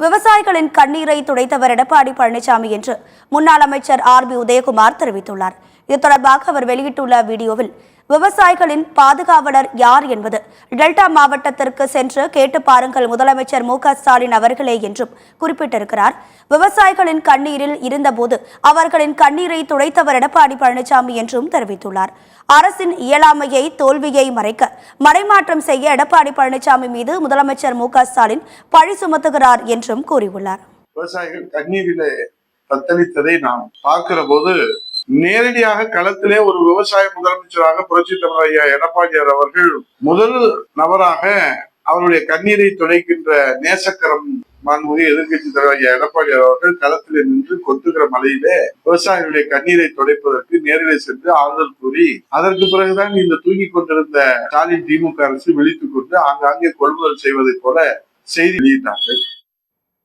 விவசாயிகளின் கண்ணீரை துடைத்தவர் எடப்பாடி பழனிசாமி என்று முன்னாள் அமைச்சர் ஆர்.பி. உதயகுமார் தெரிவித்துள்ளார். இது தொடர்பாக அவர் வெளியிட்டுள்ள வீடியோவில், விவசாயிகளின் பாதுகாவலர் யார் என்பது டெல்டா மாவட்டத்திற்கு சென்று கேட்டு பாருங்கள் முதலமைச்சர் மு.க.ஸ்டாலின் அவர்களே என்றும் குறிப்பிட்டிருக்கிறார். விவசாயிகளின் கண்ணீரில் இருந்தபோது அவர்களின் கண்ணீரை துடைத்தவர் எடப்பாடி பழனிசாமி என்றும் தெரிவித்துள்ளார். அரசின் இயலாமையை, தோல்வியை மறைக்க மடைமாற்றம் செய்ய எடப்பாடி பழனிசாமி மீது முதலமைச்சர் மு.க.ஸ்டாலின் பழி சுமத்துகிறார் என்றும் கூறியுள்ளார். விவசாயிகள் கண்ணீரிலே தத்தளித்ததை நாம் பார்க்கிற போது நேரடியாக களத்திலே ஒரு விவசாய முதலமைச்சராக புரட்சி தலைவர் ஐயா எடப்பாடியார் அவர்கள் முதல் நபராக அவருடைய கண்ணீரை துடைக்கின்ற நேசக்கரம் மாண்புமிகு எதிர்கட்சி தலைவர் ஐயா எடப்பாடியார் அவர்கள் களத்திலே நின்று கொட்டுகிற மலையிலே விவசாயிகளுடைய கண்ணீரை துடைப்பதற்கு நேரிலே சென்று ஆறுதல் கூறி, அதற்கு பிறகுதான் இந்த தூங்கிக் கொண்டிருந்த ஸ்டாலின் திமுக அரசு விழித்துக் கொண்டு ஆங்காங்கே கொள்முதல் செய்வதை போல செய்தி வெளியிட்டார்கள்.